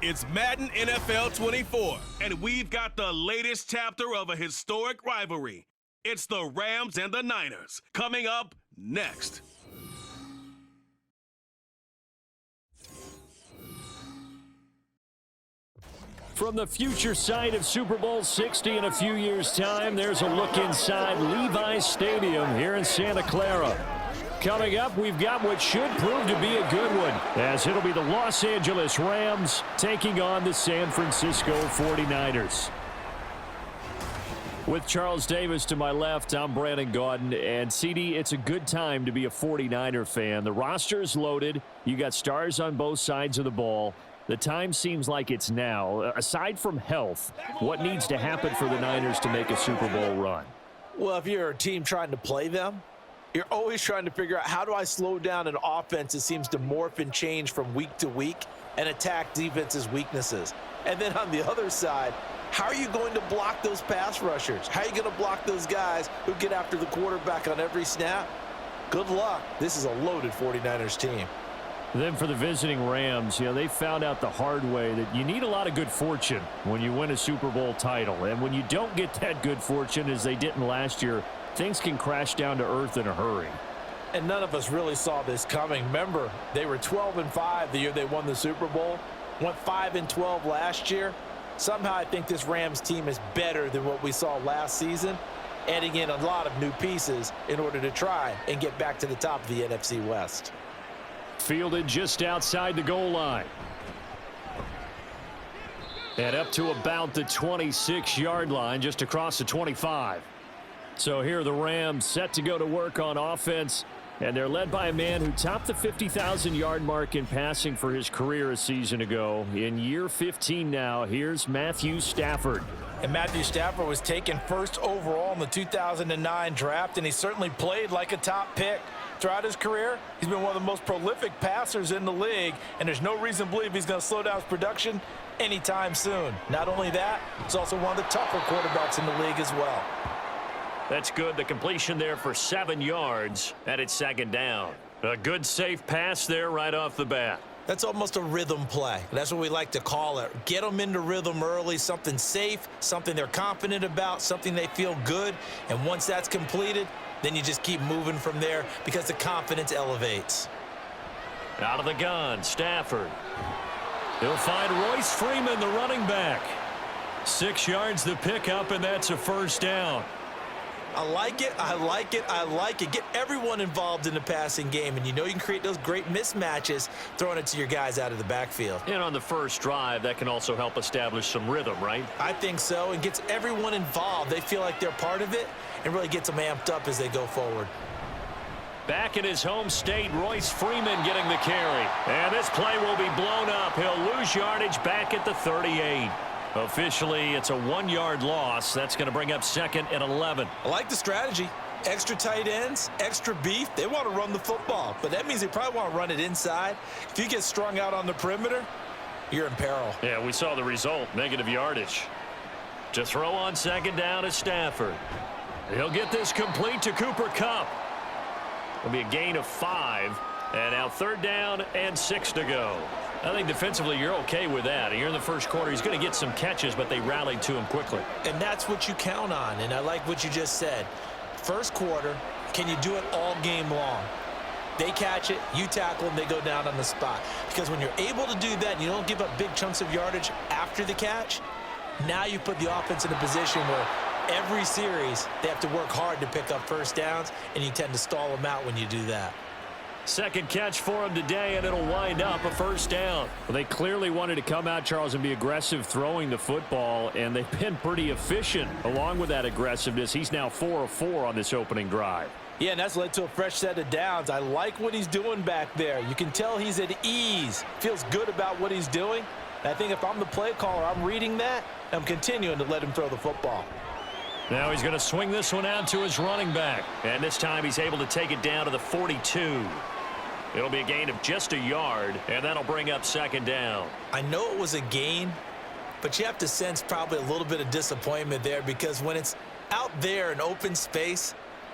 It's Madden NFL 24, and we've got the latest chapter of a historic rivalry. It's the Rams and the Niners, coming up next. From the future site of Super Bowl 60 in a few years' time, there's a look inside Levi's Stadium here in Santa Clara. Coming up, we've got what should prove to be a good one, as it'll be the Los Angeles Rams taking on the San Francisco 49ers. With Charles Davis to my left, I'm Brandon Gaudin, and CD, it's a good time to be a 49er fan. The roster is loaded. You got stars on both sides of the ball. The time seems like it's now. Aside from health, what needs to happen for the Niners to make a Super Bowl run? Well, if you're a team trying to play them, you're always trying to figure out, how do I slow down an offense that seems to morph and change from week to week and attack defense's weaknesses? And then on the other side, how are you going to block those pass rushers? How are you going to block those guys who get after the quarterback on every snap? Good luck. This is a loaded 49ers team. Then for the visiting Rams, they found out the hard way that you need a lot of good fortune when you win a Super Bowl title. And when you don't get that good fortune, as they didn't last year, things can crash down to earth in a hurry. And none of us really saw this coming. Remember, they were 12-5 the year they won the Super Bowl. Went 5-12 last year. Somehow I think this Rams team is better than what we saw last season, adding in a lot of new pieces in order to try and get back to the top of the NFC West. Fielded just outside the goal line. And up to about the 26-yard line, just across the 25. So here are the Rams set to go to work on offense, and they're led by a man who topped the 50,000-yard mark in passing for his career a season ago. In year 15 now, here's Matthew Stafford. And Matthew Stafford was taken first overall in the 2009 draft, and he certainly played like a top pick. Throughout his career, he's been one of the most prolific passers in the league, and there's no reason to believe he's going to slow down his production anytime soon. Not only that, he's also one of the tougher quarterbacks in the league as well. That's good. The completion there for 7 yards, and it's second down. A good, safe pass there right off the bat. That's almost a rhythm play. That's what we like to call it. Get them into rhythm early, something safe, something they're confident about, something they feel good. And once that's completed, then you just keep moving from there because the confidence elevates. Out of the gun, Stafford. He'll find Royce Freeman, the running back. 6 yards the pickup, and that's a first down. I like it, I like it, I like it. Get everyone involved in the passing game, and you can create those great mismatches throwing it to your guys out of the backfield. And on the first drive, that can also help establish some rhythm, right? I think so, and gets everyone involved. They feel like they're part of it and really gets them amped up as they go forward. Back in his home state, Royce Freeman getting the carry. And this play will be blown up. He'll lose yardage back at the 38. Officially, it's a 1-yard loss. That's going to bring up second and 11. I like the strategy. Extra tight ends, extra beef. They want to run the football, but that means they probably want to run it inside. If you get strung out on the perimeter, you're in peril. Yeah, we saw the result, negative yardage. To throw on second down is Stafford. He'll get this complete to Cooper Kupp. It'll be a gain of 5, and now third down and 6 to go. I think defensively you're okay with that. Here in the first quarter, he's going to get some catches, but they rallied to him quickly. And that's what you count on, and I like what you just said. First quarter, can you do it all game long? They catch it, you tackle them, they go down on the spot. Because when you're able to do that and you don't give up big chunks of yardage after the catch, now you put the offense in a position where every series they have to work hard to pick up first downs, and you tend to stall them out when you do that. Second catch for him today, and it'll wind up a first down. Well, they clearly wanted to come out, Charles, and be aggressive throwing the football, and they've been pretty efficient along with that aggressiveness. He's now 4 of 4 on this opening drive. Yeah, and that's led to a fresh set of downs. I like what he's doing back there. You can tell he's at ease, feels good about what he's doing. And I think if I'm the play caller, I'm reading that, and I'm continuing to let him throw the football. Now he's going to swing this one out to his running back, and this time he's able to take it down to the 42. It'll be a gain of just a yard, and that'll bring up second down. I know it was a gain, but you have to sense probably a little bit of disappointment there, because when it's out there in open space,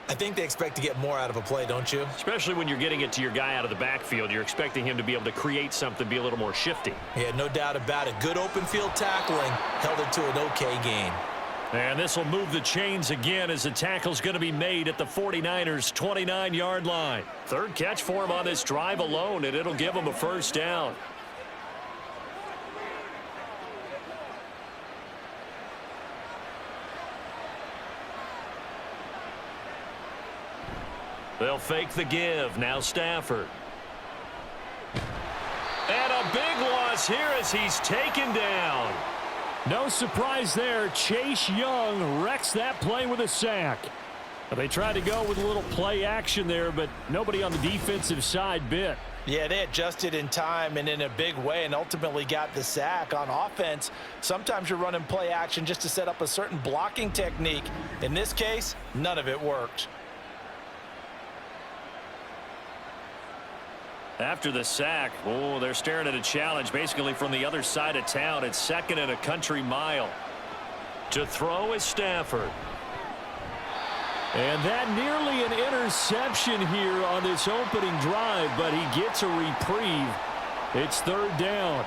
I think they expect to get more out of a play, don't you? Especially when you're getting it to your guy out of the backfield. You're expecting him to be able to create something, be a little more shifty. Yeah, no doubt about it. Good open field tackling held it to an okay gain. And this will move the chains again as the tackle's going to be made at the 49ers' 29-yard line. Third catch for him on this drive alone, and it'll give him a first down. They'll fake the give. Now Stafford. And a big loss here as he's taken down. No surprise there. Chase Young wrecks that play with a sack. They tried to go with a little play action there, but nobody on the defensive side bit. Yeah, they adjusted in time and in a big way and ultimately got the sack. On offense, sometimes you're running play action just to set up a certain blocking technique. In this case, none of it worked. After the sack, oh, they're staring at a challenge basically from the other side of town. It's second and a country mile. To throw is Stafford. And that nearly an interception here on this opening drive, but he gets a reprieve. It's third down.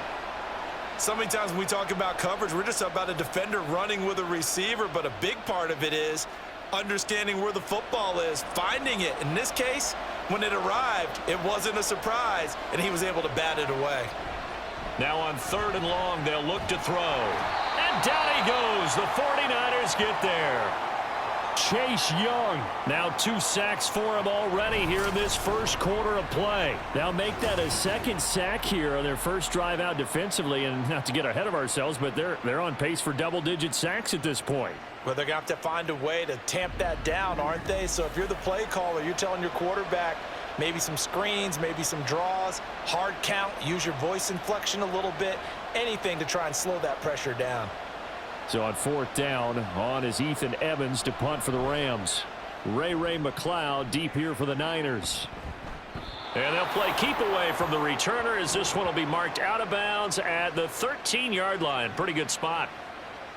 So many times when we talk about coverage, we're just about a defender running with a receiver, but a big part of it is understanding where the football is, finding it. In this case, when it arrived, it wasn't a surprise, and he was able to bat it away. Now on third and long, they'll look to throw. And down he goes. The 49ers get there. Chase Young. Now 2 sacks for him already here in this first quarter of play. Now make that a second sack here on their first drive out defensively, and not to get ahead of ourselves, but they're on pace for double-digit sacks at this point. Well, they're going to have to find a way to tamp that down, aren't they? So if you're the play caller, you're telling your quarterback maybe some screens, maybe some draws, hard count, use your voice inflection a little bit, anything to try and slow that pressure down. So on fourth down, on is Ethan Evans to punt for the Rams. Ray McLeod deep here for the Niners. And they'll play keep away from the returner as this one will be marked out of bounds at the 13-yard line. Pretty good spot.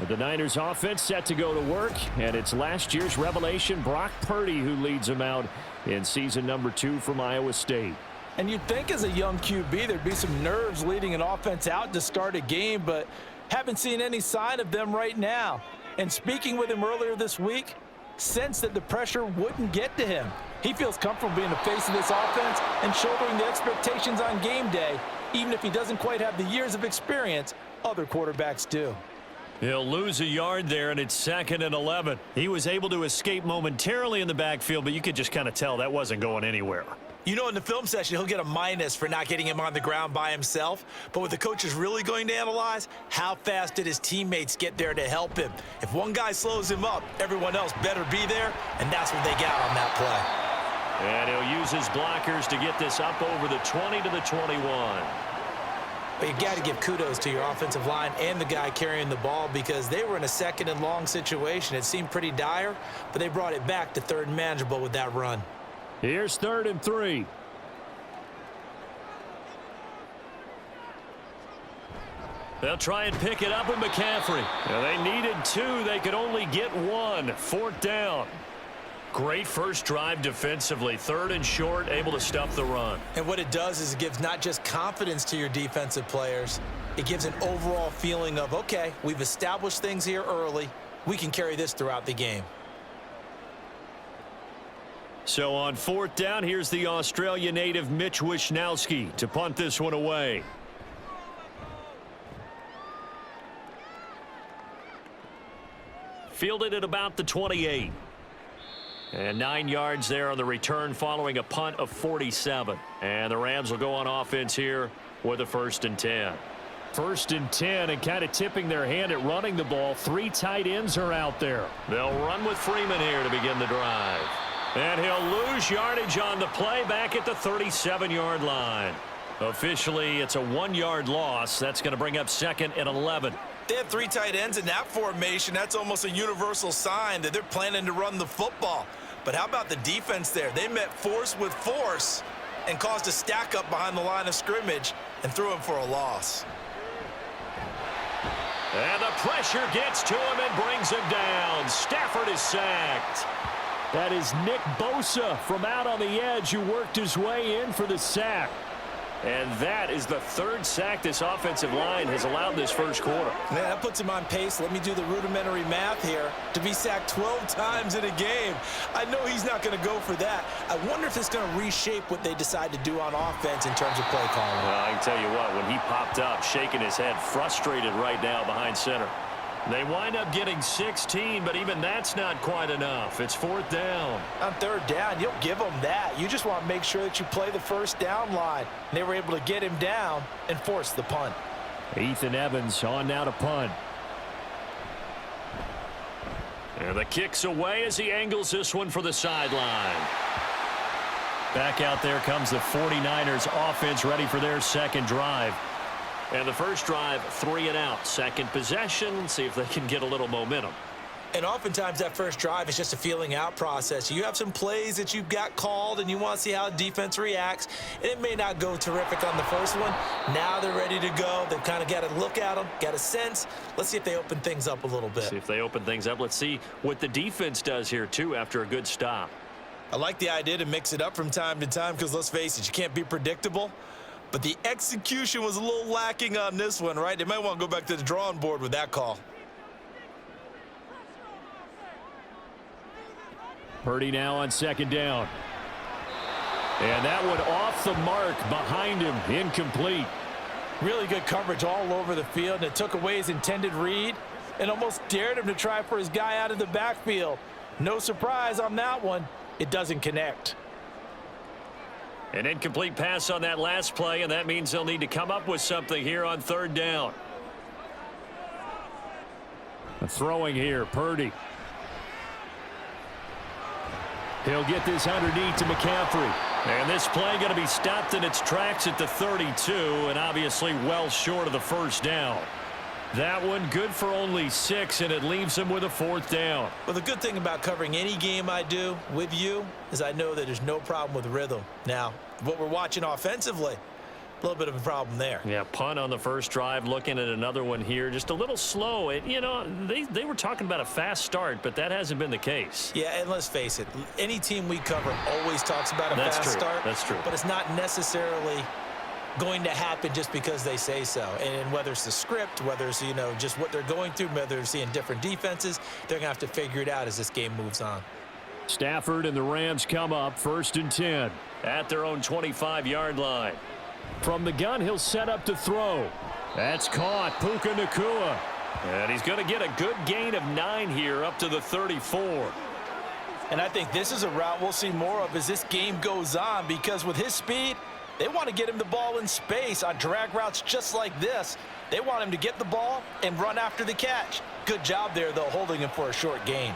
The Niners offense set to go to work, and it's last year's revelation Brock Purdy who leads them out in season number 2 from Iowa State. And you'd think as a young QB there'd be some nerves leading an offense out to start a game, but haven't seen any sign of them right now. And speaking with him earlier this week, sensed that the pressure wouldn't get to him. He feels comfortable being the face of this offense and shouldering the expectations on game day, even if he doesn't quite have the years of experience other quarterbacks do. He'll lose a yard there, and it's second and 11. He was able to escape momentarily in the backfield, but you could just kind of tell that wasn't going anywhere. You know, in the film session, he'll get a minus for not getting him on the ground by himself. But what the coach is really going to analyze, how fast did his teammates get there to help him? If one guy slows him up, everyone else better be there, and that's what they got on that play. And he'll use his blockers to get this up over the 20 to the 21. But you got to give kudos to your offensive line and the guy carrying the ball because they were in a second and long situation. It seemed pretty dire, but they brought it back to third and manageable with that run. Here's 3rd and 3. They'll try and pick it up with McCaffrey. Now they needed 2. They could only get 1. 4th down. Great first drive defensively. 3rd and short, able to stuff the run. And what it does is it gives not just confidence to your defensive players, it gives an overall feeling of, okay, we've established things here early. We can carry this throughout the game. So on 4th down, here's the Australia native Mitch Wishnowski to punt this one away. Fielded at about the 28. And 9 yards there on the return following a punt of 47. And the Rams will go on offense here with a 1st and 10. 1st and 10, and kind of tipping their hand at running the ball. 3 tight ends are out there. They'll run with Freeman here to begin the drive. And he'll lose yardage on the play back at the 37-yard line. Officially, it's a 1-yard loss. That's going to bring up 2nd and 11. They have 3 tight ends in that formation. That's almost a universal sign that they're planning to run the football. But how about the defense there? They met force with force and caused a stack up behind the line of scrimmage and threw him for a loss. And the pressure gets to him and brings him down. Stafford is sacked. That is Nick Bosa from out on the edge who worked his way in for the sack. And that is the third sack this offensive line has allowed this first quarter. Man, that puts him on pace. Let me do the rudimentary math here. To be sacked 12 times in a game. I know he's not going to go for that. I wonder if it's going to reshape what they decide to do on offense in terms of play calling. Well, I can tell you what, when he popped up, shaking his head, frustrated right now behind center. They wind up getting 16, but even that's not quite enough. It's fourth down. On third down, you don't give them that. You just want to make sure that you play the first down line. And they were able to get him down and force the punt. Ethan Evans on now to punt. And the kick's away as he angles this one for the sideline. Back out there comes the 49ers offense ready for their second drive. And the first drive, 3 and out. Second possession, see if they can get a little momentum. And oftentimes that first drive is just a feeling out process. You have some plays that you've got called and you want to see how defense reacts. And it may not go terrific on the first one. Now they're ready to go. They've kind of got to look at them, got a sense. Let's see if they open things up a little bit. See if they open things up. Let's see what the defense does here, too, after a good stop. I like the idea to mix it up from time to time because, let's face it, you can't be predictable. But the execution was a little lacking on this one, right? They might want to go back to the drawing board with that call. Purdy now on second down. And that one off the mark behind him, incomplete. Really good coverage all over the field, and it took away his intended read and almost dared him to try for his guy out of the backfield. No surprise on that one. It doesn't connect. An incomplete pass on that last play, and that means they'll need to come up with something here on third down. Throwing here, Purdy. He'll get this underneath to McCaffrey. And this play going to be stopped in its tracks at the 32, and obviously well short of the first down. That one good for only 6, and it leaves him with a fourth down. Well, the good thing about covering any game I do with you is I know that there's no problem with rhythm. Now, what we're watching offensively, a little bit of a problem there. Yeah, punt on the first drive, looking at another one here. Just a little slow. You know, they were talking about a fast start, but that hasn't been the case. Yeah, and let's face it, any team we cover always talks about a fast start. That's true. But it's not necessarily going to happen just because they say so. And whether it's the script, whether it's, you know, just what they're going through, whether they're seeing different defenses, they're going to have to figure it out as this game moves on. Stafford and the Rams come up first and 10. At their own 25-yard line. From the gun, he'll set up to throw. That's caught. Puka Nacua. And he's going to get a good gain of 9 here up to the 34. And I think this is a route we'll see more of as this game goes on, because with his speed, they want to get him the ball in space on drag routes just like this. They want him to get the ball and run after the catch. Good job there, though, holding him for a short gain.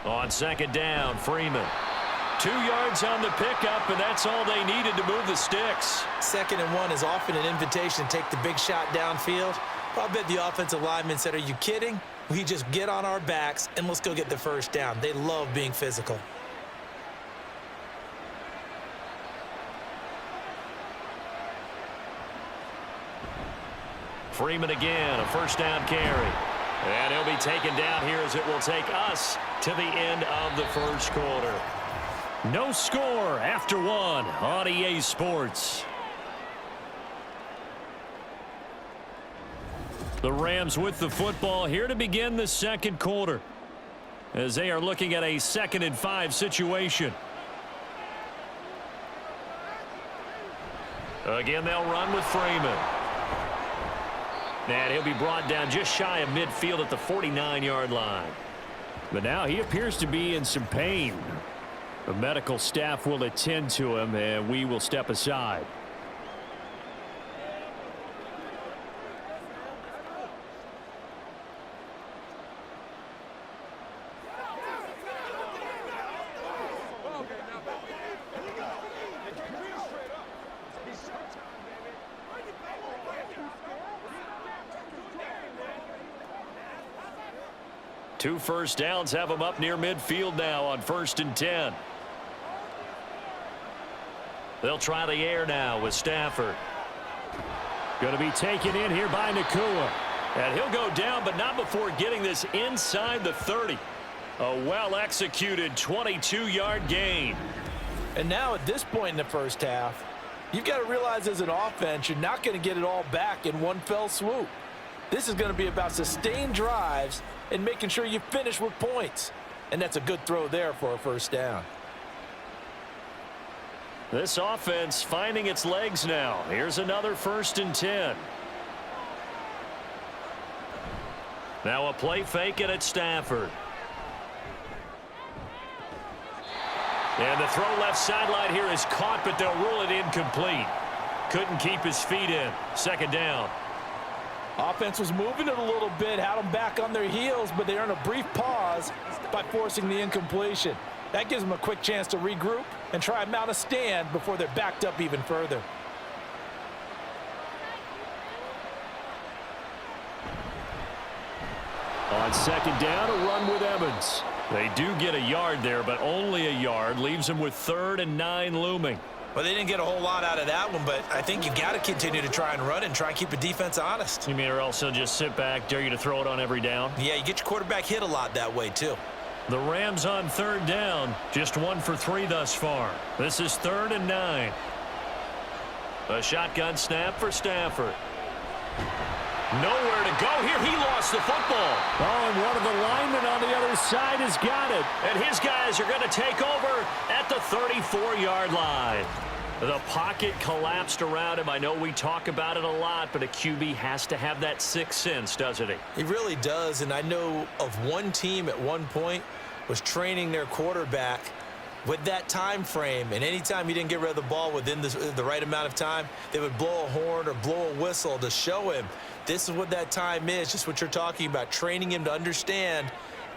On second down, Freeman. 2 yards on the pickup, and that's all they needed to move the sticks. 2nd and 1 is often an invitation to take the big shot downfield. I bet the offensive linemen said, are you kidding? We just get on our backs and let's go get the first down. They love being physical. Freeman again, a first down carry. And he'll be taken down here as it will take us to the end of the first quarter. No score after 1 on EA Sports. The Rams with the football here to begin the second quarter, as they are looking at a 2nd and 5 situation. Again, they'll run with Freeman. And he'll be brought down just shy of midfield at the 49-yard line. But now he appears to be in some pain. The medical staff will attend to him, and we will step aside. Two first downs have them up near midfield now on 1st and 10. They'll try the air now with Stafford. Going to be taken in here by Nacua. And he'll go down, but not before getting this inside the 30. A well-executed 22-yard gain. And now at this point in the first half, you've got to realize as an offense, you're not going to get it all back in one fell swoop. This is going to be about sustained drives and making sure you finish with points. And that's a good throw there for a first down. This offense finding its legs now. Here's another 1st and 10. Now a play fake and it's Stafford. And the throw left sideline here is caught, but they'll rule it incomplete. Couldn't keep his feet in. 2nd down. Offense was moving it a little bit, had them back on their heels, but they earned a brief pause by forcing the incompletion. That gives them a quick chance to regroup and try and mount a stand before they're backed up even further. On 2nd down, a run with Evans. They do get a yard there, but only a yard. Leaves them with 3rd and 9 looming. Well, they didn't get a whole lot out of that one, but I think you got to continue to try and run and try and keep the defense honest. You mean or else they'll just sit back, dare you to throw it on every down? Yeah, you get your quarterback hit a lot that way, too. The Rams on 3rd down, just 1 for 3 thus far. This is 3rd and 9. A shotgun snap for Stafford. Nowhere to go here. He lost the football. Oh, and one of the linemen on the other side has got it. And his guys are going to take over at the 34-yard line. The pocket collapsed around him. I know we talk about it a lot, but a QB has to have that sixth sense, doesn't he? He really does, and I know of one team at one point was training their quarterback with that time frame, and anytime he didn't get rid of the ball within the right amount of time, they would blow a horn or blow a whistle to show him this is what that time is, just what you're talking about, training him to understand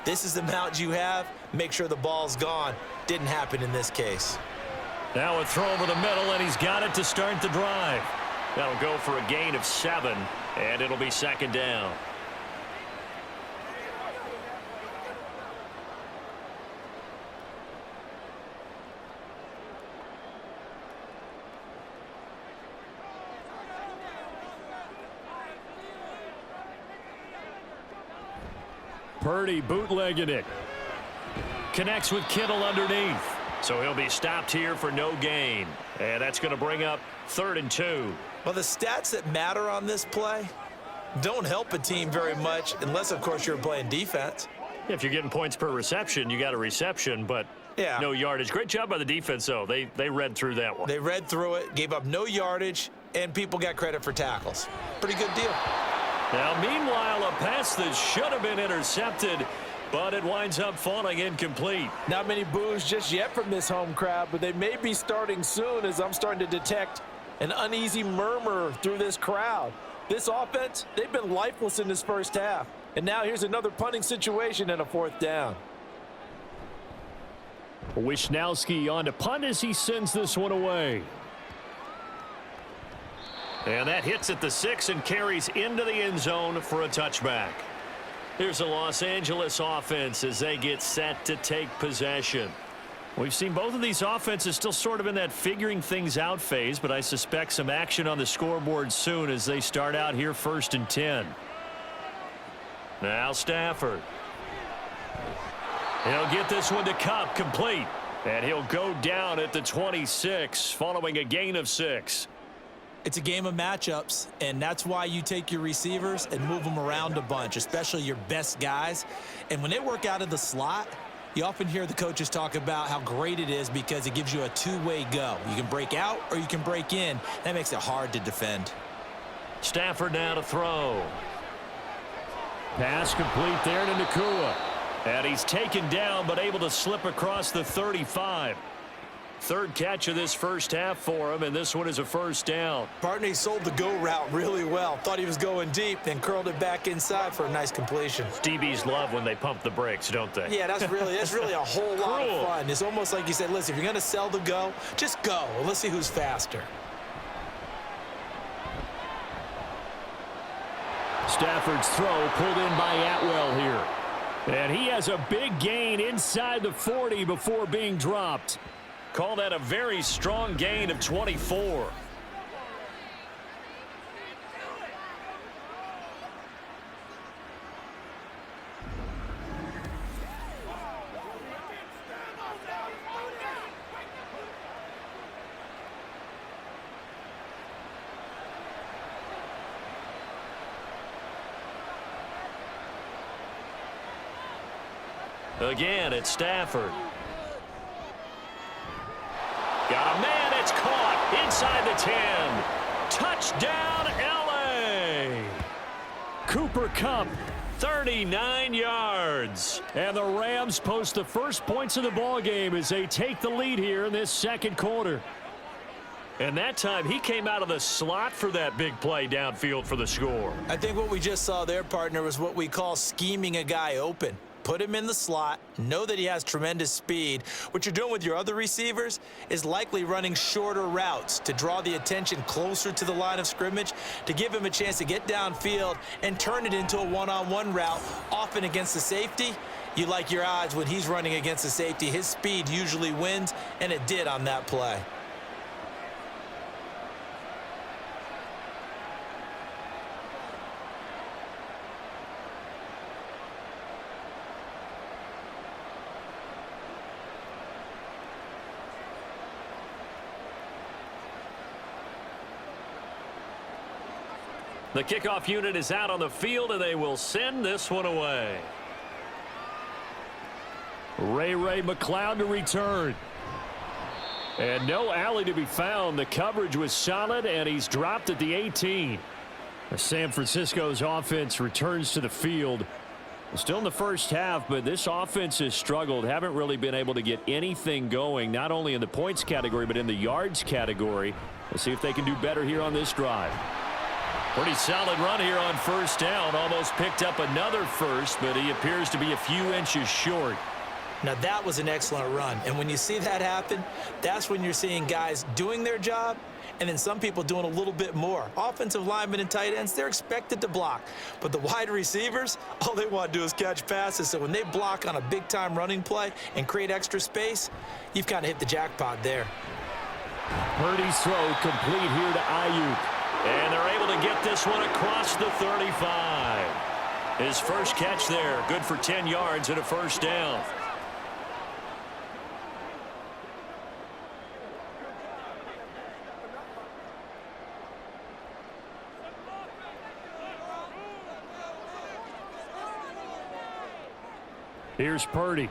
this is the amount you have, make sure the ball's gone. Didn't happen in this case. Now a throw over the middle, and he's got it to start the drive. That'll go for a gain of 7, and it'll be 2nd down. Purdy bootlegging it. Connects with Kittle underneath. So he'll be stopped here for no gain. And that's going to bring up 3rd and 2. Well, the stats that matter on this play don't help a team very much unless, of course, you're playing defense. If you're getting points per reception, you got a reception, but no yardage. Great job by the defense, though. They read through that one. They read through it, gave up no yardage, and people got credit for tackles. Pretty good deal. Now, meanwhile, a pass that should have been intercepted, but it winds up falling incomplete. Not many boos just yet from this home crowd, but they may be starting soon as I'm starting to detect an uneasy murmur through this crowd. This offense, they've been lifeless in this first half. And now here's another punting situation and a 4th down. Wisnowski on to punt as he sends this one away. And that hits at the 6 and carries into the end zone for a touchback. Here's the Los Angeles offense as they get set to take possession. We've seen both of these offenses still sort of in that figuring things out phase, but I suspect some action on the scoreboard soon as they start out here 1st and 10. Now Stafford. He'll get this one to Kupp, complete. And he'll go down at the 26 following a gain of 6. It's a game of matchups, and that's why you take your receivers and move them around a bunch, especially your best guys. And when they work out of the slot, you often hear the coaches talk about how great it is because it gives you a two-way go. You can break out or you can break in. That makes it hard to defend. Stafford now to throw. Pass complete there to Nakua. And he's taken down but able to slip across the 35. 3rd catch of this first half for him, and this one is a 1st down. Bartney sold the go route really well. Thought he was going deep, then curled it back inside for a nice completion. DBs love when they pump the brakes, don't they? Yeah, that's really a whole lot of fun. It's almost like you said, listen, if you're going to sell the go, just go. Let's see who's faster. Stafford's throw pulled in by Atwell here. And he has a big gain inside the 40 before being dropped. Call that a very strong gain of 24. Again, it's Stafford. Got a man, it's caught inside the 10. Touchdown, L.A. Cooper Kupp. 39 yards. And the Rams post the first points of the ball game as they take the lead here in this second quarter. And that time, he came out of the slot for that big play downfield for the score. I think what we just saw there, partner, was what we call scheming a guy open. Put him in the slot, know that he has tremendous speed. What you're doing with your other receivers is likely running shorter routes to draw the attention closer to the line of scrimmage, to give him a chance to get downfield and turn it into a one-on-one route, often against the safety. You like your odds when he's running against the safety. His speed usually wins, and it did on that play. The kickoff unit is out on the field, and they will send this one away. Ray McCloud to return. And no alley to be found. The coverage was solid, and he's dropped at the 18. San Francisco's offense returns to the field. Still in the first half, but this offense has struggled. Haven't really been able to get anything going, not only in the points category, but in the yards category. Let's see if they can do better here on this drive. Pretty solid run here on first down. Almost picked up another first, but he appears to be a few inches short. Now, that was an excellent run. And when you see that happen, that's when you're seeing guys doing their job and then some people doing a little bit more. Offensive linemen and tight ends, they're expected to block. But the wide receivers, all they want to do is catch passes. So when they block on a big-time running play and create extra space, you've kind of hit the jackpot there. Purdy's throw complete here to Ayuk. And they're able to get this one across the 35. His first catch there, good for 10 yards and a first down. Here's Purdy.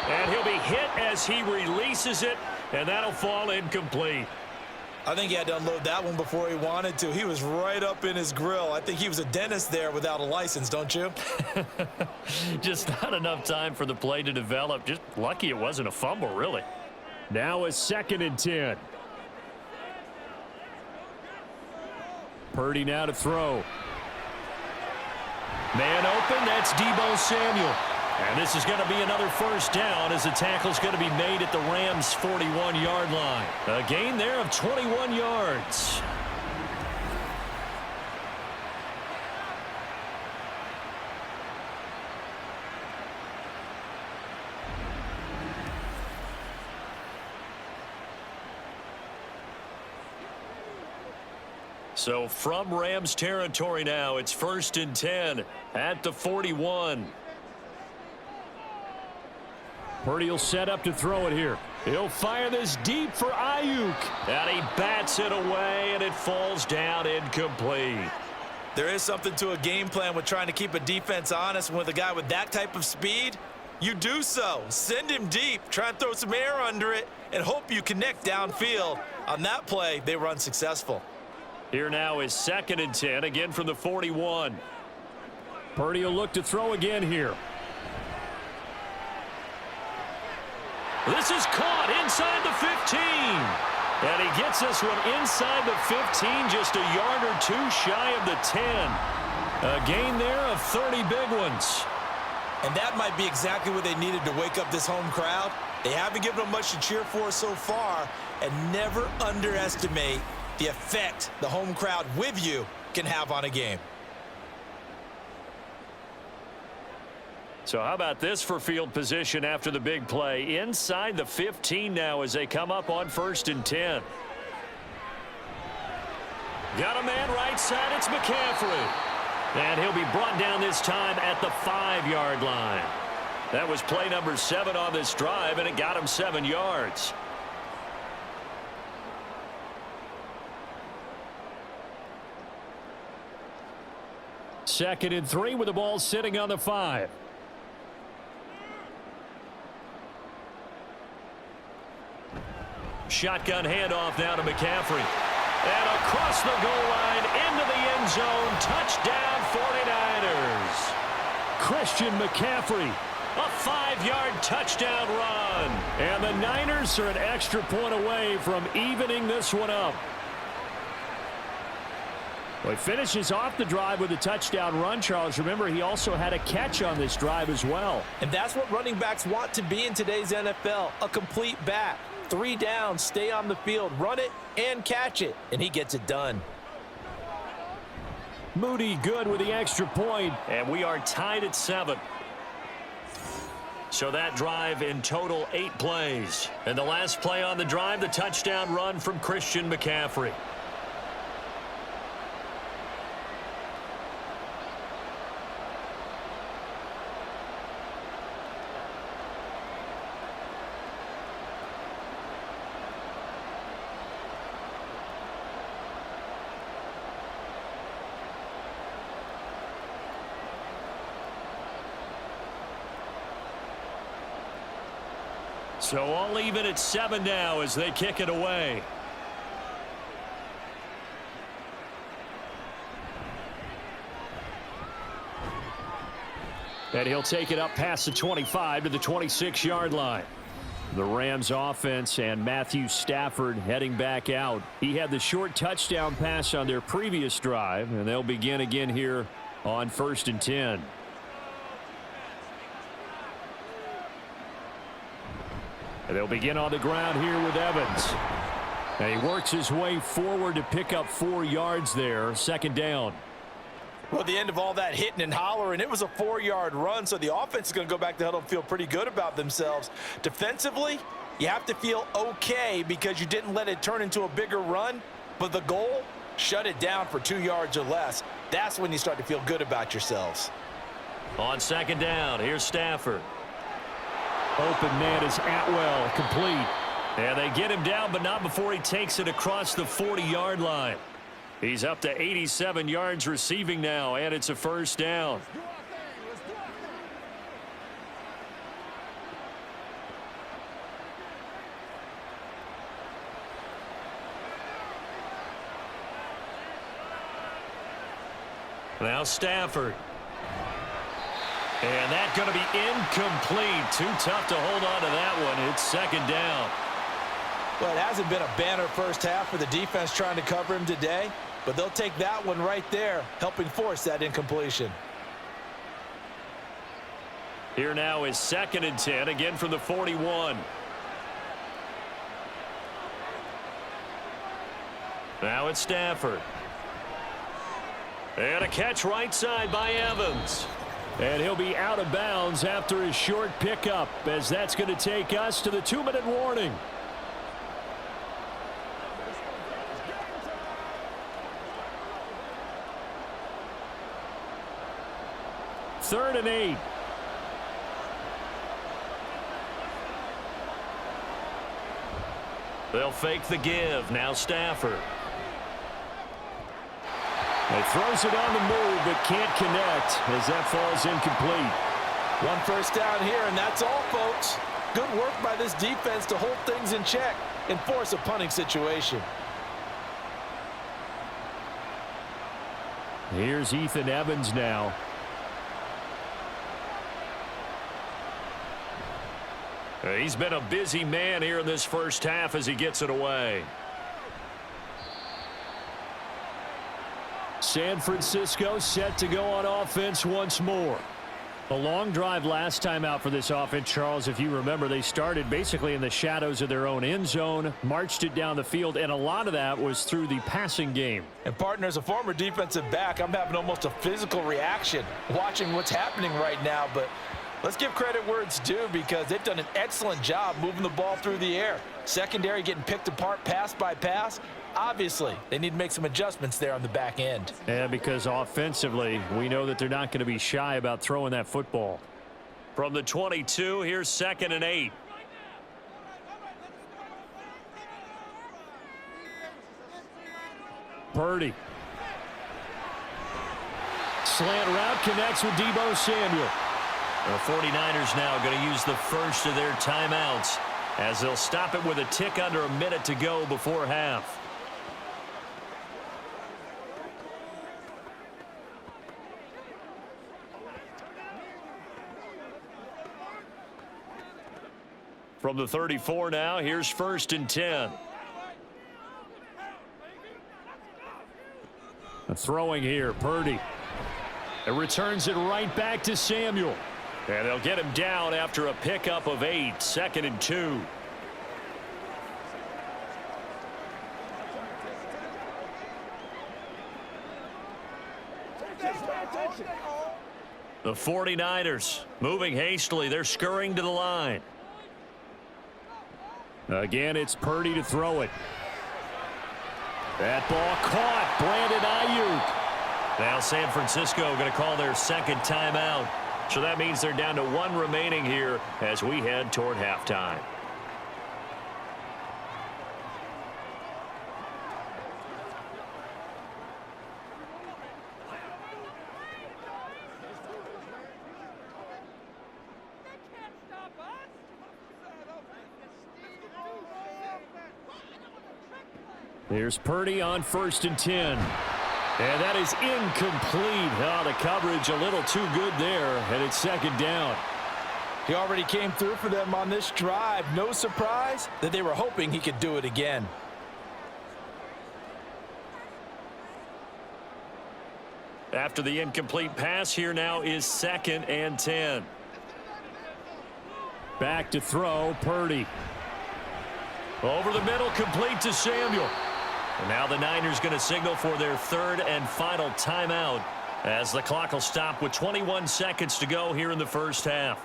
And he'll be hit as he releases it, and that'll fall incomplete. I think he had to unload that one before he wanted to. He was right up in his grill. I think he was a dentist there without a license, don't you? Just not enough time for the play to develop. Just lucky it wasn't a fumble, really. Now a 2nd and 10. Purdy now to throw. Man open, that's Deebo Samuel. And this is going to be another first down as the tackle's going to be made at the Rams' 41-yard line. A gain there of 21 yards. So from Rams territory now, it's 1st and 10 at the 41. Purdy will set up to throw it here. He'll fire this deep for Ayuk. And he bats it away, and it falls down incomplete. There is something to a game plan with trying to keep a defense honest. With a guy with that type of speed, you do so. Send him deep, try and throw some air under it, and hope you connect downfield. On that play, they were unsuccessful. Here now is 2nd and 10, again from the 41. Purdy will look to throw again here. This is caught inside the 15. And he gets this one inside the 15, just a yard or two shy of the 10. A gain there of 30 big ones. And that might be exactly what they needed to wake up this home crowd. They haven't given them much to cheer for so far, and never underestimate the effect the home crowd with you can have on a game. So how about this for field position after the big play? Inside the 15 now as they come up on 1st and 10. Got a man right side, it's McCaffrey. And he'll be brought down this time at the 5-yard line. That was play number 7 on this drive, and it got him 7 yards. Second and 3 with the ball sitting on the 5. Shotgun handoff now to McCaffrey. And across the goal line into the end zone. Touchdown 49ers. Christian McCaffrey. A 5-yard touchdown run. And the Niners are an extra point away from evening this one up. Well, he finishes off the drive with a touchdown run, Charles. Remember, he also had a catch on this drive as well. And that's what running backs want to be in today's NFL, a complete back. 3 downs, stay on the field, run it, and catch it. And he gets it done. Moody good with the extra point. And we are tied at 7. So that drive in total 8 plays. And the last play on the drive, the touchdown run from Christian McCaffrey. So all even at 7 now as they kick it away. And he'll take it up past the 25 to the 26-yard line. The Rams offense and Matthew Stafford heading back out. He had the short touchdown pass on their previous drive, and they'll begin again here on 1st and 10. And they'll begin on the ground here with Evans. And he works his way forward to pick up 4 yards there. 2nd down. Well, the end of all that hitting and hollering, it was a 4-yard run, so the offense is going to go back to the huddle and feel pretty good about themselves. Defensively, you have to feel okay because you didn't let it turn into a bigger run, but the goal, shut it down for 2 yards or less. That's when you start to feel good about yourselves. On 2nd down, here's Stafford. Open man is Atwell, complete. And they get him down, but not before he takes it across the 40-yard line. He's up to 87 yards receiving now, and it's a 1st down. Now Stafford. And that's going to be incomplete. Too tough to hold on to that one. It's 2nd down. Well, it hasn't been a banner first half for the defense trying to cover him today, but they'll take that one right there, helping force that incompletion. Here now is 2nd and 10, again from the 41. Now it's Stafford. And a catch right side by Evans. And he'll be out of bounds after his short pickup, as that's going to take us to the 2-minute warning. Third and 8. They'll fake the give. Now Stafford. He throws it on the move, but can't connect as that falls incomplete. 1 first down here, and that's all, folks. Good work by this defense to hold things in check and force a punting situation. Here's Ethan Evans now. He's been a busy man here in this first half as he gets it away. San Francisco set to go on offense once more. A long drive last time out for this offense, Charles. If you remember, they started basically in the shadows of their own end zone, marched it down the field, and a lot of that was through the passing game. And partner, as a former defensive back, I'm having almost a physical reaction watching what's happening right now, but let's give credit where it's due because they've done an excellent job moving the ball through the air. Secondary getting picked apart pass by pass. Obviously, they need to make some adjustments there on the back end. Yeah, because offensively, we know that they're not going to be shy about throwing that football. From the 22, here's 2nd and 8. Purdy. Slant route connects with Deebo Samuel. The 49ers now going to use the first of their timeouts. as they'll stop it with a tick under a minute to go before half. From the 34 now, here's 1st and 10. Throwing here, Purdy. It returns it right back to Samuel. And they'll get him down after a pickup of 8, 2nd and 2. The 49ers moving hastily. They're scurrying to the line. Again, it's Purdy to throw it. That ball caught. Brandon Ayuk. Now San Francisco going to call their 2nd timeout. So that means they're down to 1 remaining here as we head toward halftime. Here's Purdy on 1st and 10. And that is incomplete. Oh, the coverage a little too good there, and it's 2nd down. He already came through for them on this drive. No surprise that they were hoping he could do it again. After the incomplete pass, here now is 2nd and 10. Back to throw, Purdy. Over the middle, complete to Samuel. And now the Niners going to signal for their 3rd and final timeout as the clock will stop with 21 seconds to go here in the first half.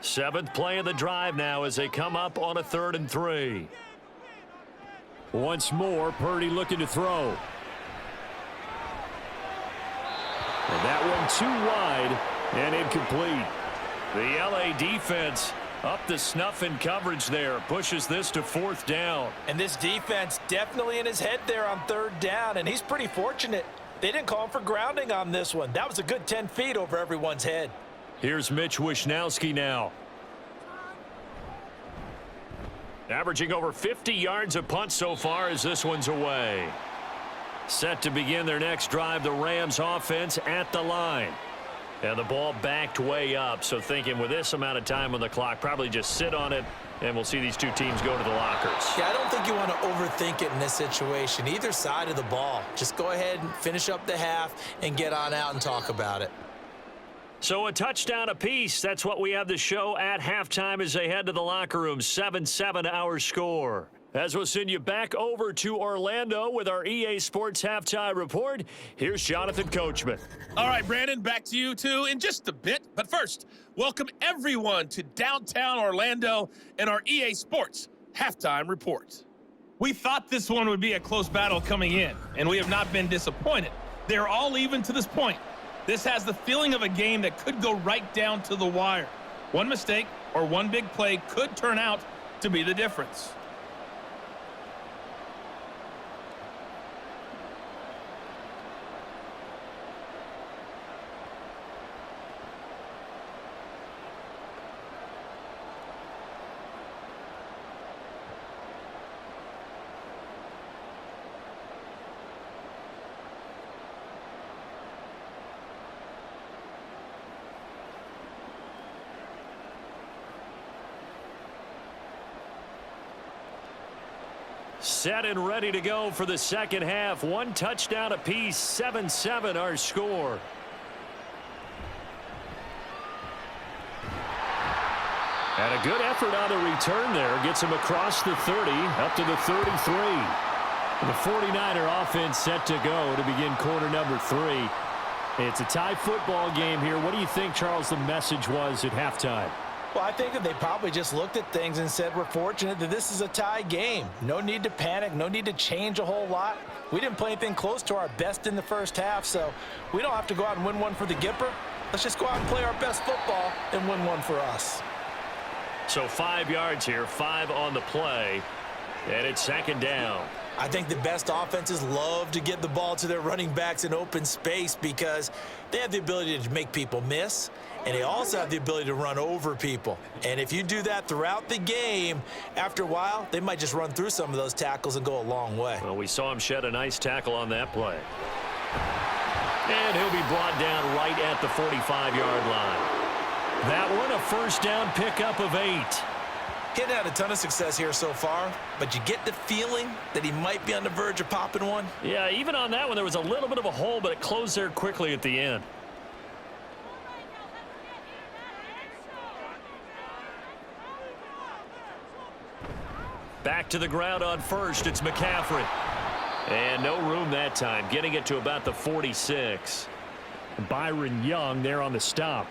Seventh play of the drive now as they come up on a 3rd and 3. Once more, Purdy looking to throw. And that one too wide and incomplete. The LA defense up to snuff in coverage there. Pushes this to 4th down. And this defense definitely in his head there on 3rd down, and he's pretty fortunate. They didn't call him for grounding on this one. That was a good 10 feet over everyone's head. Here's Mitch Wishnowski now. Averaging over 50 yards a punt so far as this one's away. Set to begin their next drive, the Rams offense at the line. And the ball backed way up, so thinking with this amount of time on the clock, probably just sit on it, and we'll see these two teams go to the lockers. Yeah, I don't think you want to overthink it in this situation. Either side of the ball. Just go ahead and finish up the half and get on out and talk about it. So a touchdown apiece. That's what we have to show at halftime as they head to the locker room. 7-7 our score. As we'll send you back over to Orlando with our EA Sports Halftime Report, here's Jonathan Coachman. All right, Brandon, back to you two in just a bit. But first, welcome everyone to downtown Orlando and our EA Sports Halftime Report. We thought this one would be a close battle coming in, and we have not been disappointed. They're all even to this point. This has the feeling of a game that could go right down to the wire. One mistake or one big play could turn out to be the difference. Set and ready to go for the second half. One touchdown apiece, 7-7 our score. And a good effort on the return there. Gets him across the 30, up to the 33. The 49er offense set to go to begin quarter number 3. It's a tie football game here. What do you think, Charles, the message was at halftime? Well, I think that they probably just looked at things and said, we're fortunate that this is a tie game. No need to panic. No need to change a whole lot. We didn't play anything close to our best in the first half, so we don't have to go out and win one for the Gipper. Let's just go out and play our best football and win one for us. So 5 yards here, 5 on the play. And it's second down. I think the best offenses love to get the ball to their running backs in open space because they have the ability to make people miss, and they also have the ability to run over people. And if you do that throughout the game, after a while, they might just run through some of those tackles and go a long way. Well, we saw him shed a nice tackle on that play. And he'll be brought down right at the 45-yard line. That one, a first down pickup of 8. He hadn't had a ton of success here so far, but you get the feeling that he might be on the verge of popping one. Yeah, even on that one, there was a little bit of a hole, but it closed there quickly at the end. Back to the ground on first, it's McCaffrey. And no room that time, getting it to about the 46. Byron Young there on the stop.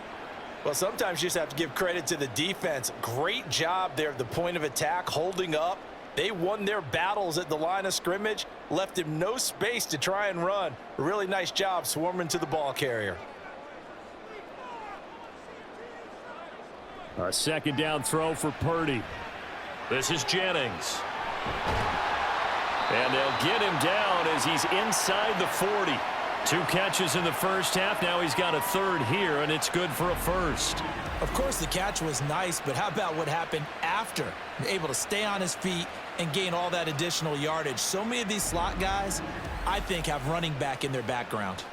Well, sometimes you just have to give credit to the defense. Great job there at the point of attack, holding up. They won their battles at the line of scrimmage, left him no space to try and run. A really nice job swarming to the ball carrier. A second down throw for Purdy. This is Jennings. And they'll get him down as he's inside the 40. 2 catches in the first half. Now he's got a third here, and it's good for a first. Of course, the catch was nice, but how about what happened after? Able to stay on his feet and gain all that additional yardage. So many of these slot guys, I think, have running back in their background.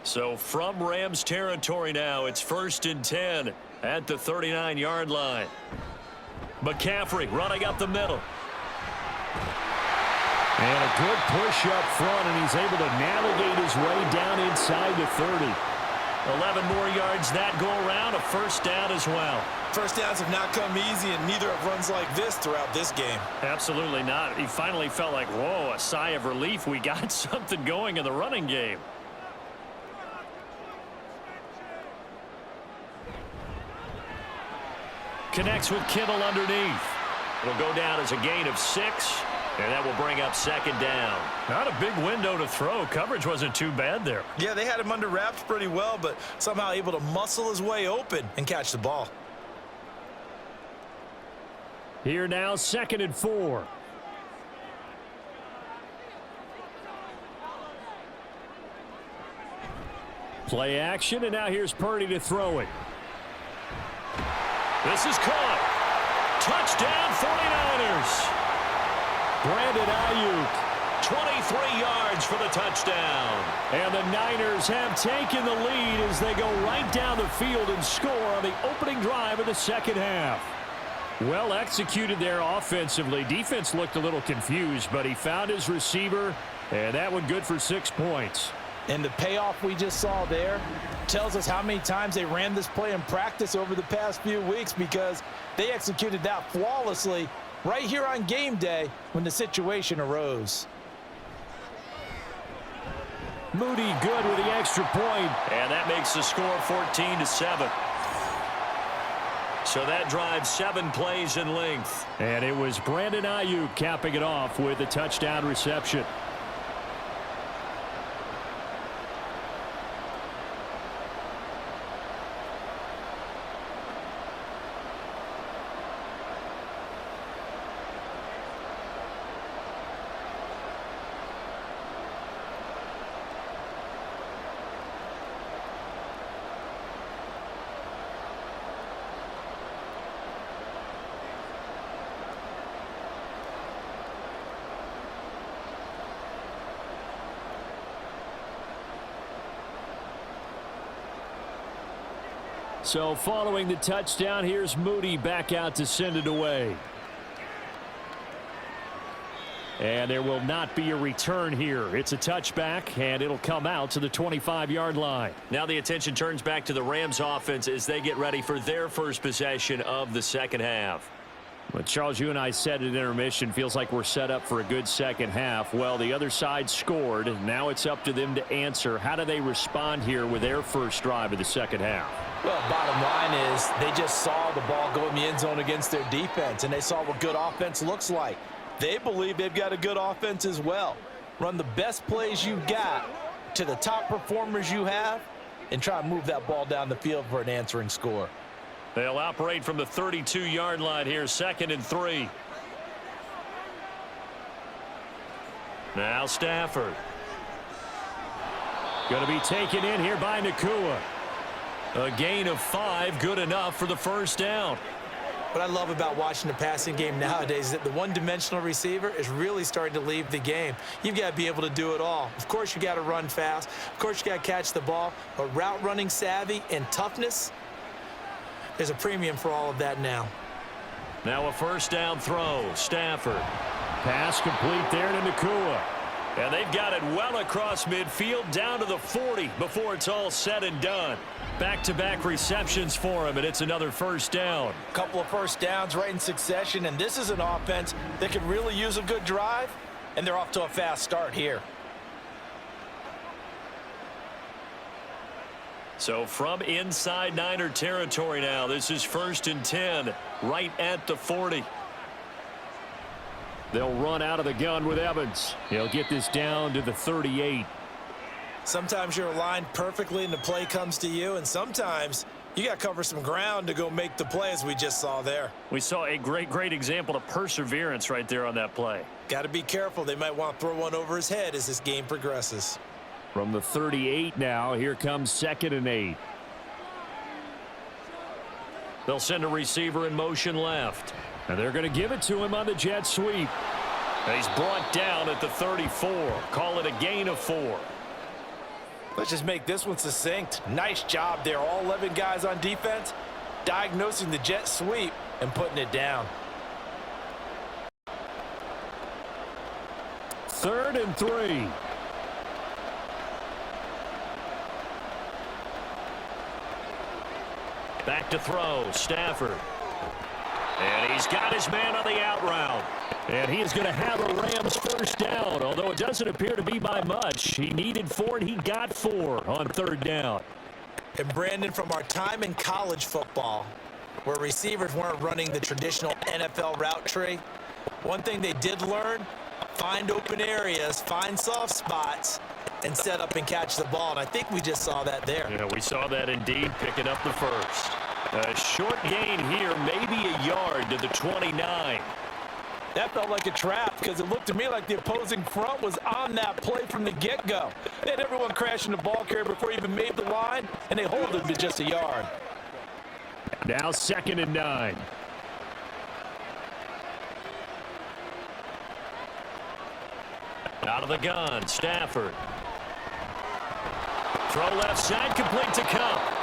So from Rams territory now, it's 1st and 10 at the 39-yard line. McCaffrey running up the middle. And a good push up front, and he's able to navigate his way down inside the 30. 11 more yards that go around, a first down as well. First downs have not come easy, and neither have runs like this throughout this game. Absolutely not. He finally felt like, whoa, a sigh of relief. We got something going in the running game. Connects with Kittle underneath. It'll go down as a gain of 6, and that will bring up second down. Not a big window to throw. Coverage wasn't too bad there. Yeah, they had him under wraps pretty well, but somehow able to muscle his way open and catch the ball. Here now, 2nd and 4. Play action, and now here's Purdy to throw it. This is caught. Touchdown 49ers. Brandon Ayuk. 23 yards for the touchdown. And the Niners have taken the lead as they go right down the field and score on the opening drive of the second half. Well executed there offensively. Defense looked a little confused, but he found his receiver, and that one good for 6 points. And the payoff we just saw there tells us how many times they ran this play in practice over the past few weeks, because they executed that flawlessly right here on game day when the situation arose. Moody good with the extra point. And that makes the score 14-7. So that drives 7 plays in length. And it was Brandon Ayuk capping it off with a touchdown reception. So following the touchdown, here's Moody back out to send it away. And there will not be a return here. It's a touchback, and it'll come out to the 25-yard line. Now the attention turns back to the Rams offense as they get ready for their first possession of the second half. Well, Charles, you and I said at intermission, feels like we're set up for a good second half. Well, the other side scored. Now it's up to them to answer. How do they respond here with their first drive of the second half? Well, bottom line is they just saw the ball go in the end zone against their defense, and they saw what good offense looks like. They believe they've got a good offense as well. Run the best plays you've got to the top performers you have and try to move that ball down the field for an answering score. They'll operate from the 32-yard line here, 2nd and 3. Now Stafford. Going to be taken in here by Nakua. A gain of 5, good enough for the first down. What I love about watching the passing game nowadays is that the one-dimensional receiver is really starting to leave the game. You've got to be able to do it all. Of course, you got to run fast. Of course, you got to catch the ball. But route running savvy and toughness, there's a premium for all of that now. Now a first down throw. Stafford. Pass complete there to Nakua. And they've got it well across midfield down to the 40 before it's all said and done. Back-to-back receptions for him, and it's another first down. A couple of first downs right in succession, and this is an offense that can really use a good drive, and they're off to a fast start here. So from inside Niner territory now, this is 1st and 10, right at the 40. They'll run out of the gun with Evans. He'll get this down to the 38. Sometimes you're aligned perfectly and the play comes to you, and sometimes you got to cover some ground to go make the play, as we just saw there. We saw a great example of perseverance right there on that play. Got to be careful. They might want to throw one over his head as this game progresses. From the 38 now, here comes 2nd and 8. They'll send a receiver in motion left. And they're going to give it to him on the jet sweep. He's brought down at the 34. Call it a gain of 4. Let's just make this one succinct. Nice job there. All 11 guys on defense diagnosing the jet sweep and putting it down. 3rd and 3. Back to throw. Stafford. And he's got his man on the out route. And he is going to have a Rams first down, although it doesn't appear to be by much. He needed 4, and he got 4 on 3rd down. And Brandon, from our time in college football, where receivers weren't running the traditional NFL route tree, one thing they did learn, find open areas, find soft spots, and set up and catch the ball. And I think we just saw that there. Yeah, we saw that indeed, picking up the first. A short gain here, maybe a yard to the 29. That felt like a trap because it looked to me like the opposing front was on that play from the get-go. They had everyone crashing the ball carrier before he even made the line, and they hold him to just a yard. Now 2nd and 9. Out of the gun, Stafford. Throw left side, complete to Cup.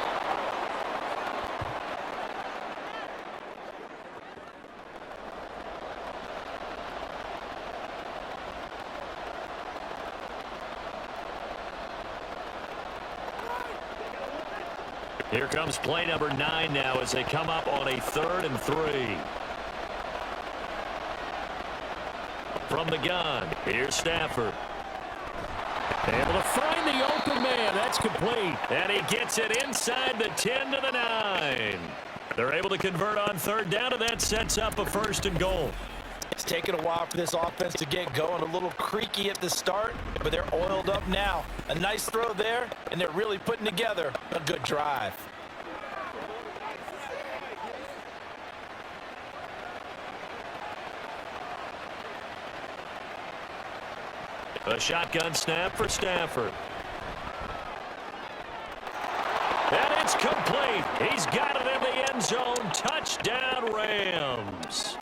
Here comes play number 9 now as they come up on a 3rd and 3. From the gun, here's Stafford. Able to find the open man. That's complete. And he gets it inside the 10 to the 9. They're able to convert on 3rd down, and that sets up a 1st and goal. It's taken a while for this offense to get going. A little creaky at the start, but they're oiled up now. A nice throw there, and they're really putting together a good drive. A shotgun snap for Stafford. And it's complete. He's got it in the end zone. Touchdown, Rams.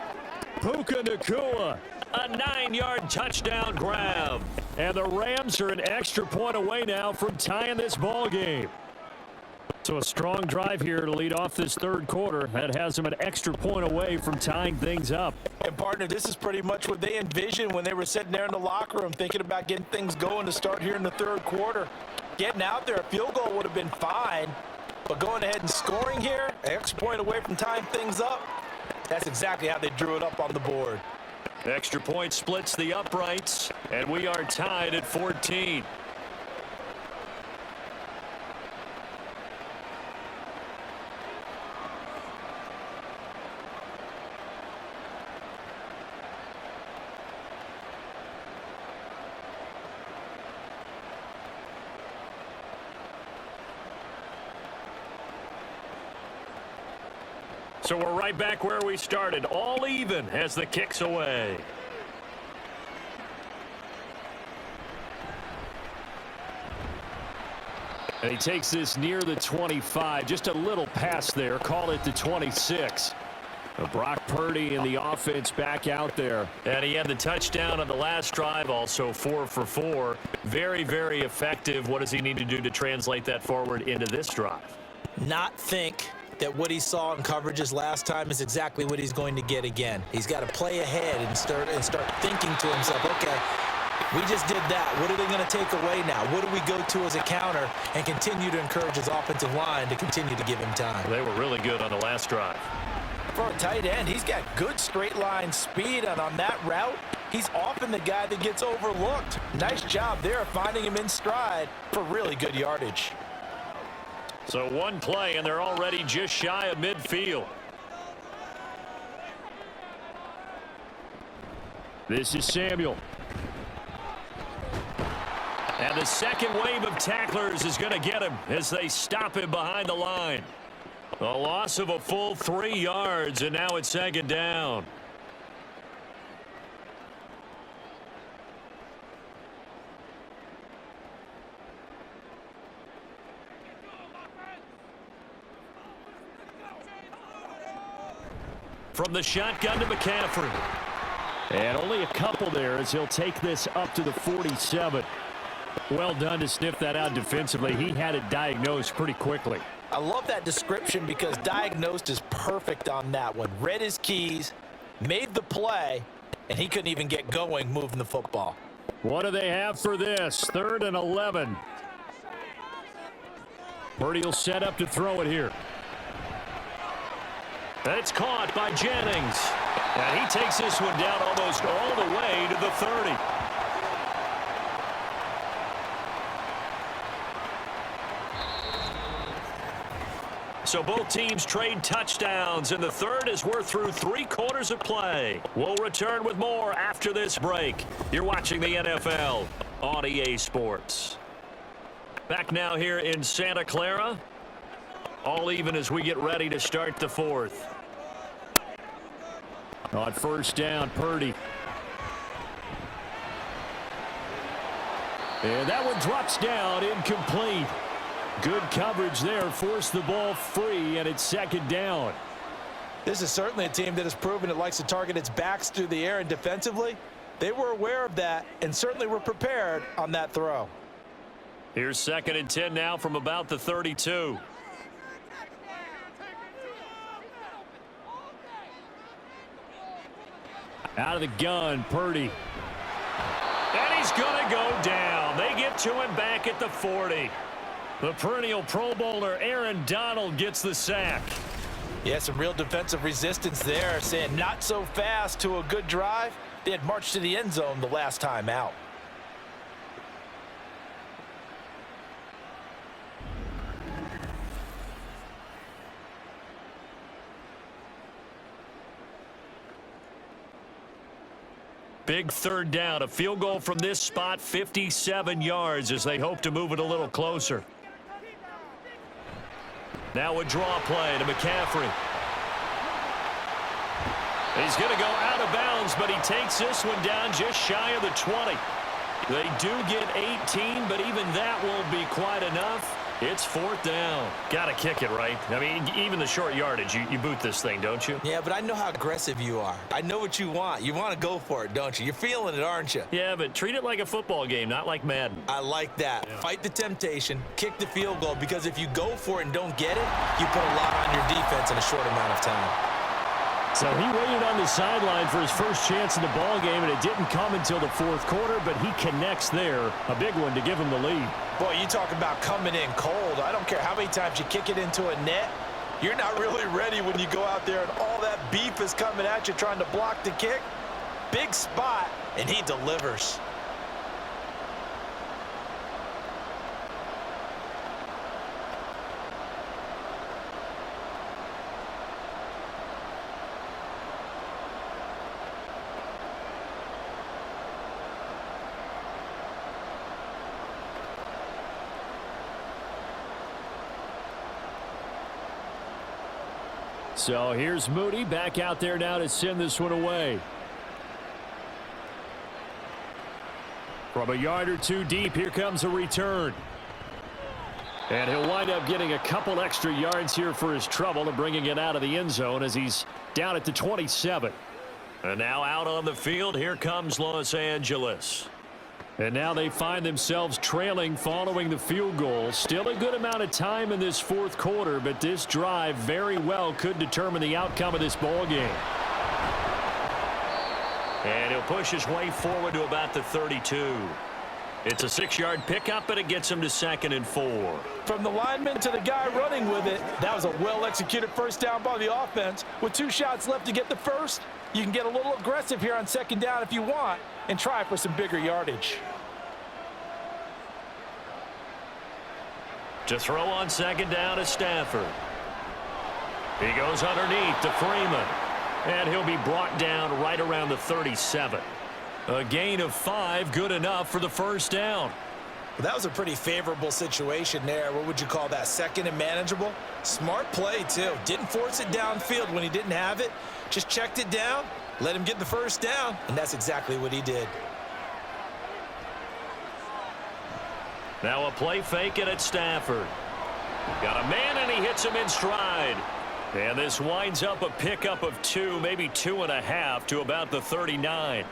Puka Nakua. A 9-yard touchdown grab. And the Rams are an extra point away now from tying this ball game. So a strong drive here to lead off this 3rd quarter. That has them an extra point away from tying things up. And, partner, this is pretty much what they envisioned when they were sitting there in the locker room thinking about getting things going to start here in the 3rd quarter. Getting out there, a field goal would have been fine. But going ahead and scoring here, an extra point away from tying things up, that's exactly how they drew it up on the board. Extra point splits the uprights, and we are tied at 14. So we're right back where we started, all even as the kick's away. And he takes this near the 25, just a little pass there, call it the 26. Brock Purdy and the offense back out there. And he had the touchdown on the last drive, also 4 for 4. Very, very effective. What does he need to do to translate that forward into this drive? Not think that what he saw in coverages last time is exactly what he's going to get again. He's got to play ahead and start thinking to himself, okay, we just did that. What are they going to take away now? What do we go to as a counter? And continue to encourage his offensive line to continue to give him time. They were really good on the last drive. For a tight end, he's got good straight line speed, and on that route, he's often the guy that gets overlooked. Nice job there of finding him in stride for really good yardage. So one play, and they're already just shy of midfield. This is Samuel. And the second wave of tacklers is going to get him as they stop him behind the line. A loss of a full 3 yards, and now it's second down. From the shotgun to McCaffrey. And only a couple there as he'll take this up to the 47. Well done to sniff that out defensively. He had it diagnosed pretty quickly. I love that description because diagnosed is perfect on that one. Read his keys, made the play, and he couldn't even get going moving the football. What do they have for this? 3rd and 11. Purdy will set up to throw it here. It's caught by Jennings. And he takes this one down almost all the way to the 30. So both teams trade touchdowns, and the third as we're through 3 quarters of play. We'll return with more after this break. You're watching the NFL on EA Sports. Back now here in Santa Clara. All even as we get ready to start the 4th. On 1st down, Purdy. And that one drops down, incomplete. Good coverage there, forced the ball free, and it's 2nd down. This is certainly a team that has proven it likes to target its backs through the air, and defensively, they were aware of that and certainly were prepared on that throw. Here's 2nd and 10 now from about the 32. Out of the gun, Purdy. And he's going to go down. They get to him back at the 40. The perennial Pro Bowler Aaron Donald gets the sack. Yeah, some real defensive resistance there, saying not so fast to a good drive. They had marched to the end zone the last time out. Big 3rd down. A field goal from this spot, 57 yards as they hope to move it a little closer. Now a draw play to McCaffrey. He's going to go out of bounds, but he takes this one down just shy of the 20. They do get 18, but even that won't be quite enough. It's 4th down. Got to kick it, right? I mean, even the short yardage, you boot this thing, don't you? Yeah, but I know how aggressive you are. I know what you want. You want to go for it, don't you? You're feeling it, aren't you? Yeah, but treat it like a football game, not like Madden. I like that. Yeah. Fight the temptation, kick the field goal, because if you go for it and don't get it, you put a lot on your defense in a short amount of time. So he waited on the sideline for his first chance in the ball game, and it didn't come until the 4th quarter, but he connects there. A big one to give him the lead. Boy, you talk about coming in cold. I don't care how many times you kick it into a net. You're not really ready when you go out there and all that beef is coming at you trying to block the kick. Big spot, and he delivers. So here's Moody back out there now to send this one away. From a yard or two deep, here comes a return. And he'll wind up getting a couple extra yards here for his trouble and bringing it out of the end zone as he's down at the 27. And now out on the field, here comes Los Angeles. And now they find themselves trailing following the field goal. Still a good amount of time in this fourth quarter, but this drive very well could determine the outcome of this ball game. And he'll push his way forward to about the 32. It's a 6-yard pickup, and it gets him to 2nd and 4. From the lineman to the guy running with it, that was a well-executed first down by the offense. With 2 shots left to get the first, you can get a little aggressive here on 2nd down if you want and try for some bigger yardage. To throw on 2nd down is Stafford. He goes underneath to Freeman. And he'll be brought down right around the 37. A gain of 5, good enough for the first down. Well, that was a pretty favorable situation there. What would you call that? 2nd and manageable? Smart play, too. Didn't force it downfield when he didn't have it. Just checked it down, let him get the first down, and that's exactly what he did. Now a play fake it at Stafford. Got a man, and he hits him in stride. And this winds up a pickup of 2, maybe 2.5 to about the 39.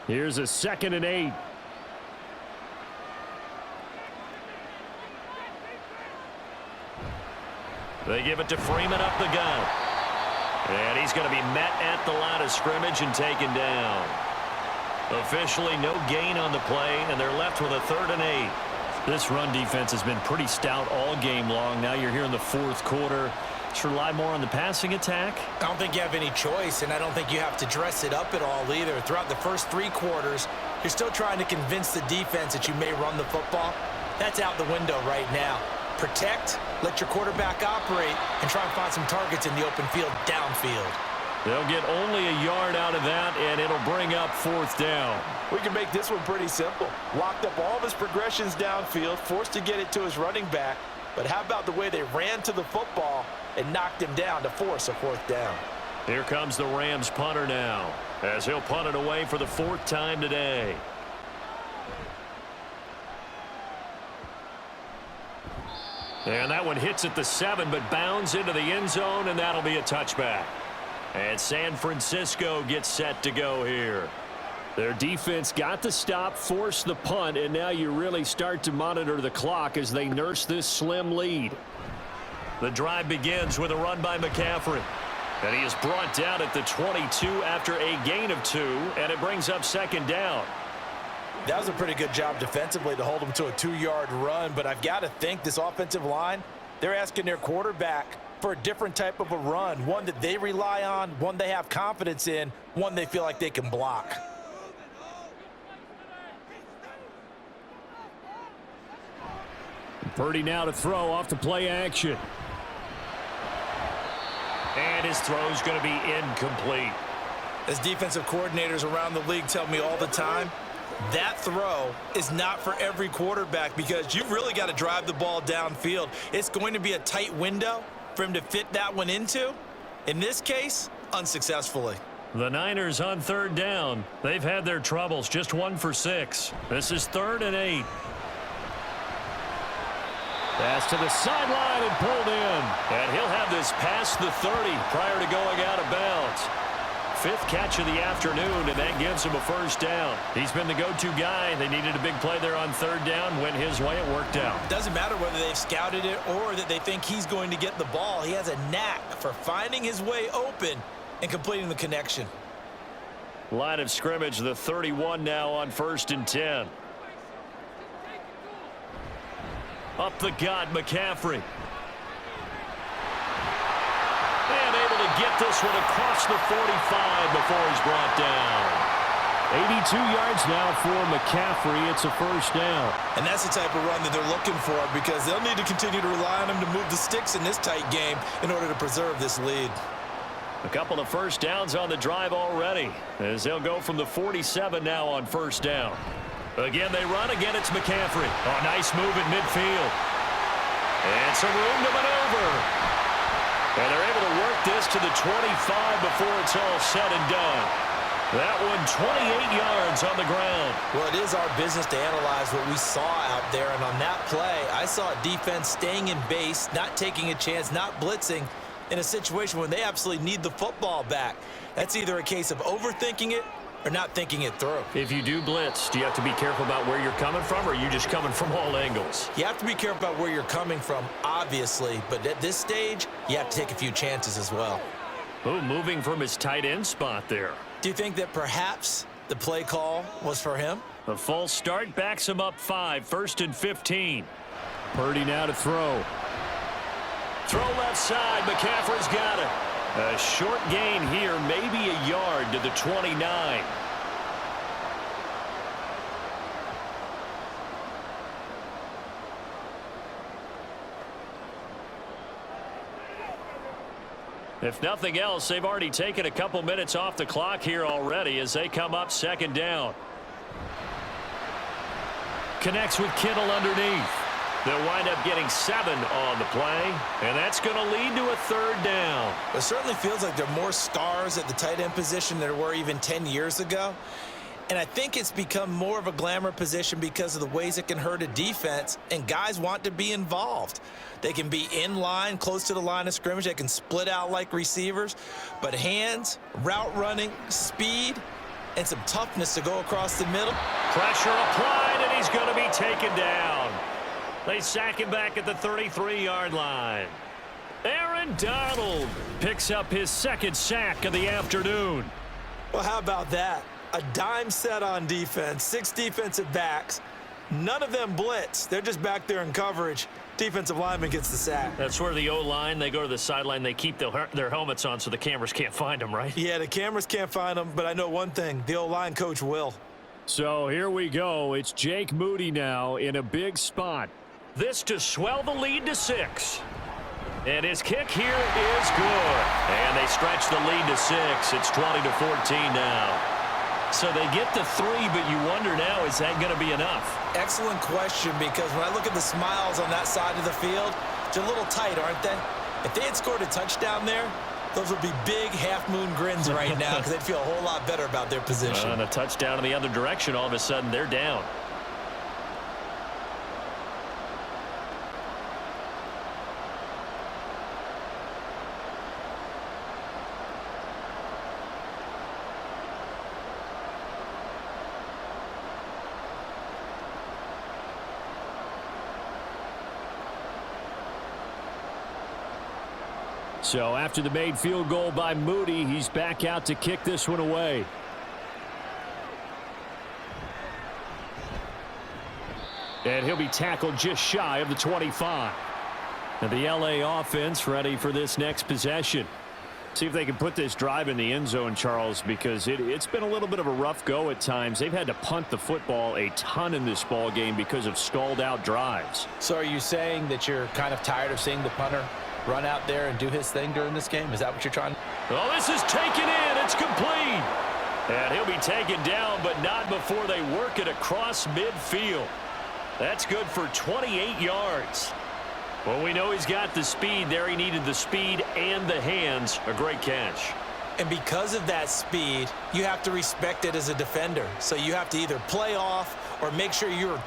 Here's a 2nd and 8. They give it to Freeman up the gut. And he's going to be met at the line of scrimmage and taken down. Officially no gain on the play, and they're left with a 3rd and 8. This run defense has been pretty stout all game long. Now you're here in the fourth quarter. Let's rely more on the passing attack. I don't think you have any choice, and I don't think you have to dress it up at all either. Throughout the first 3 quarters, you're still trying to convince the defense that you may run the football. That's out the window right now. Protect, let your quarterback operate, and try and find some targets in the open field downfield. They'll get only a yard out of that, and it'll bring up 4th down. We can make this one pretty simple. Locked up all of his progressions downfield, forced to get it to his running back. But how about the way they ran to the football and knocked him down to force a 4th down? Here comes the Rams punter now, as he'll punt it away for the 4th time today. And that one hits at the 7, but bounds into the end zone, and that'll be a touchback. And San Francisco gets set to go here. Their defense got the stop, forced the punt, and now you really start to monitor the clock as they nurse this slim lead. The drive begins with a run by McCaffrey. And he is brought down at the 22 after a gain of 2, and it brings up 2nd down. That was a pretty good job defensively to hold him to a 2-yard run, but I've got to think this offensive line, they're asking their quarterback for a different type of a run, one that they rely on, one they have confidence in, one they feel like they can block. Purdy now to throw off the play action. And his throw's going to be incomplete. As defensive coordinators around the league tell me all the time, that throw is not for every quarterback because you've really got to drive the ball downfield. It's going to be a tight window for him to fit that one into. In this case, unsuccessfully. The Niners on 3rd down. They've had their troubles, just 1 for 6. This is 3rd and 8. Pass to the sideline and pulled in. And he'll have this past the 30 prior to going out of bounds. 5th catch of the afternoon, and that gives him a first down. He's been the go-to guy. They needed a big play there on 3rd down. Went his way. It worked out. Doesn't matter whether they've scouted it or that they think he's going to get the ball. He has a knack for finding his way open and completing the connection. Line of scrimmage, the 31 now on 1st and 10. Up the gut, McCaffrey. And able to get this one across the 45 before he's brought down. 82 yards now for McCaffrey. It's a first down. And that's the type of run that they're looking for because they'll need to continue to rely on him to move the sticks in this tight game in order to preserve this lead. A couple of first downs on the drive already as they'll go from the 47 now on 1st down. Again, they run. Again, it's McCaffrey. Oh, nice move in midfield. And some room to maneuver. And they're able to work this to the 25 before it's all said and done. That one 28 yards on the ground. Well, it is our business to analyze what we saw out there. And on that play, I saw a defense staying in base, not taking a chance, not blitzing in a situation when they absolutely need the football back. That's either a case of overthinking it or not thinking it through. If you do blitz, do you have to be careful about where you're coming from, or are you just coming from all angles? You have to be careful about where you're coming from, obviously. But at this stage, you have to take a few chances as well. Oh, moving from his tight end spot there. Do you think that perhaps the play call was for him? A false start backs him up 5, 1st and 15. Purdy now to throw. Throw left side. McCaffrey's got it. A short gain here, maybe a yard to the 29. If nothing else, they've already taken a couple minutes off the clock here already as they come up 2nd down. Connects with Kittle underneath. They'll wind up getting 7 on the play, and that's going to lead to a 3rd down. It certainly feels like there are more stars at the tight end position than there were even 10 years ago. And I think it's become more of a glamour position because of the ways it can hurt a defense, and guys want to be involved. They can be in line, close to the line of scrimmage. They can split out like receivers. But hands, route running, speed, and some toughness to go across the middle. Pressure applied, and he's going to be taken down. They sack him back at the 33-yard line. Aaron Donald picks up his 2nd sack of the afternoon. Well, how about that? A dime set on defense, 6 defensive backs. None of them blitz. They're just back there in coverage. Defensive lineman gets the sack. That's where the O-line, they go to the sideline, they keep their helmets on so the cameras can't find them, right? Yeah, the cameras can't find them, but I know one thing. The O-line coach will. So here we go. It's Jake Moody now in a big spot. This to swell the lead to 6. And his kick here is good. And they stretch the lead to 6. It's 20-14 now. So they get the 3, but you wonder now, is that going to be enough? Excellent question, because when I look at the smiles on that side of the field, they're a little tight, aren't they? If they had scored a touchdown there, those would be big half-moon grins right now because they'd feel a whole lot better about their position. And a touchdown in the other direction, all of a sudden they're down. So after the made field goal by Moody, he's back out to kick this one away. And he'll be tackled just shy of the 25. And the LA offense ready for this next possession. See if they can put this drive in the end zone, Charles, because it's been a little bit of a rough go at times. They've had to punt the football a ton in this ball game because of stalled out drives. So are you saying that you're kind of tired of seeing the punter run out there and do his thing during this game? Is that what you're trying? Well, this is taken in. It's complete. And he'll be taken down, but not before they work it across midfield. That's good for 28 yards. Well, we know he's got the speed there. He needed the speed and the hands. A great catch. And because of that speed, you have to respect it as a defender. So you have to either play off or make sure you're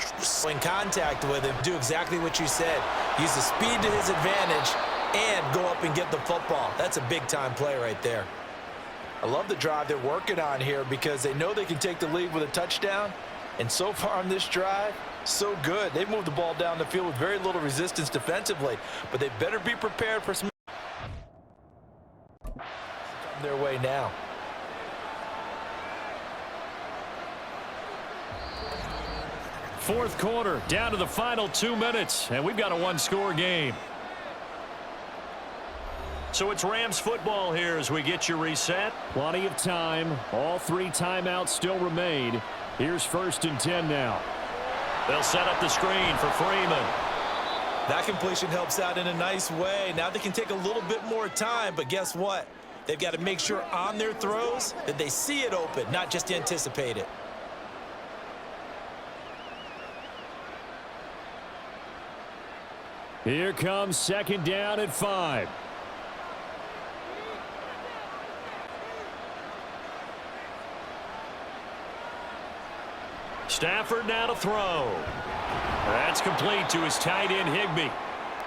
in contact with him. Do exactly what you said. Use the speed to his advantage and go up and get the football. That's a big-time play right there. I love the drive they're working on here because they know they can take the lead with a touchdown. And so far on this drive, so good. They've moved the ball down the field with very little resistance defensively, but they better be prepared for some their way now. Fourth quarter, down to the final 2 minutes, and we've got a one-score game. So it's Rams football here as we get you reset. Plenty of time. All 3 timeouts still remain. Here's 1st and 10 now. They'll set up the screen for Freeman. That completion helps out in a nice way. Now they can take a little bit more time, but guess what? They've got to make sure on their throws that they see it open, not just anticipate it. Here comes second down at 5. Stafford now to throw. That's complete to his tight end, Higbee.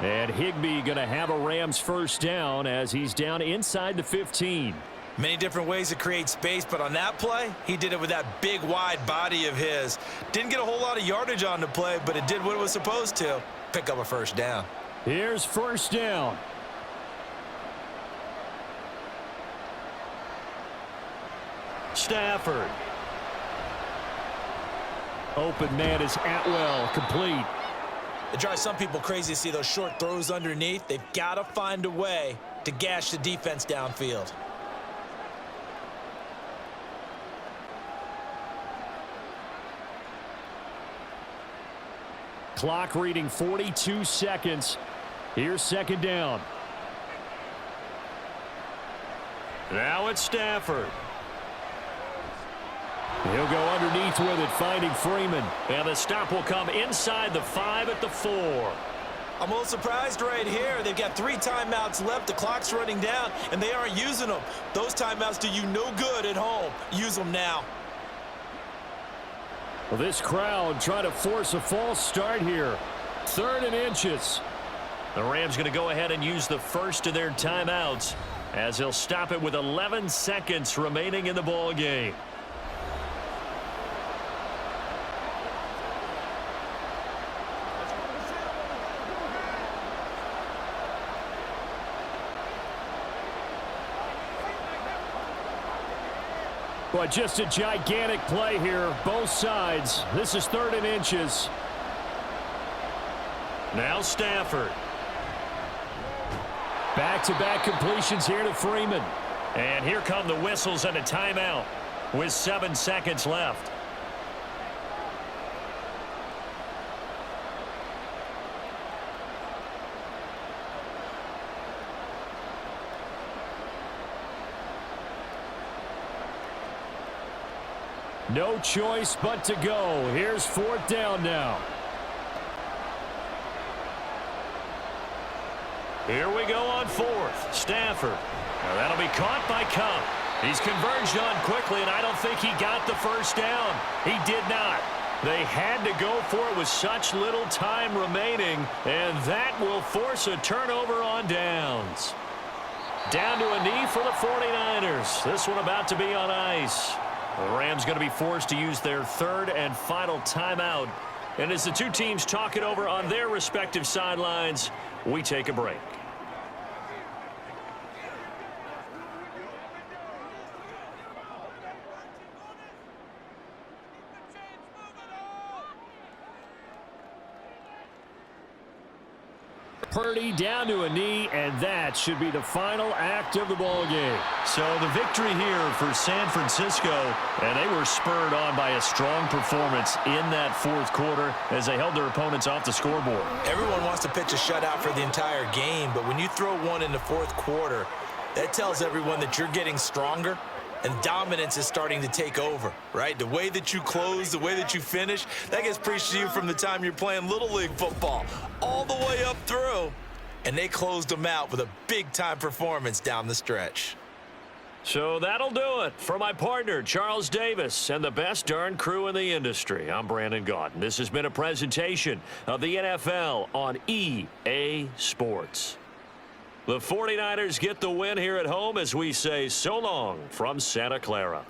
And Higbee going to have a Rams first down as he's down inside the 15. Many different ways to create space, but on that play, he did it with that big, wide body of his. Didn't get a whole lot of yardage on the play, but it did what it was supposed to. Pick up a first down. Here's first down. Stafford. Open man is Atwell, complete. It drives some people crazy to see those short throws underneath. They've got to find a way to gash the defense downfield. Clock reading 42 seconds. Here's second down. Now it's Stafford. He'll go underneath with it, finding Freeman. And the stop will come inside the 5 at the 4. I'm a little surprised right here. They've got 3 timeouts left. The clock's running down, and they aren't using them. Those timeouts do you no good at home. Use them now. Well, this crowd trying to force a false start here. 3rd and inches. The Rams going to go ahead and use the first of their timeouts as they'll stop it with 11 seconds remaining in the ball game. But just a gigantic play here, both sides. This is 3rd and inches. Now Stafford. Back-to-back completions here to Freeman. And here come the whistles and a timeout with 7 seconds left. No choice but to go. Here's 4th down now. Here we go on 4th. Stafford. Now that'll be caught by Cup. He's converged on quickly, and I don't think he got the first down. He did not. They had to go for it with such little time remaining, and that will force a turnover on downs. Down to a knee for the 49ers. This one about to be on ice. The Rams going to be forced to use their 3rd and final timeout. And as the two teams talk it over on their respective sidelines, we take a break. Purdy down to a knee, and that should be the final act of the ball game. So the victory here for San Francisco, and they were spurred on by a strong performance in that 4th quarter as they held their opponents off the scoreboard. Everyone wants to pitch a shutout for the entire game, but when you throw one in the 4th quarter, that tells everyone that you're getting stronger and dominance is starting to take over, right? The way that you close, the way that you finish, that gets preached to you from the time you're playing Little League football all the way up through. And they closed them out with a big-time performance down the stretch. So that'll do it for my partner, Charles Davis, and the best darn crew in the industry. I'm Brandon Gaudin. This has been a presentation of the NFL on EA Sports. The 49ers get the win here at home as we say so long from Santa Clara.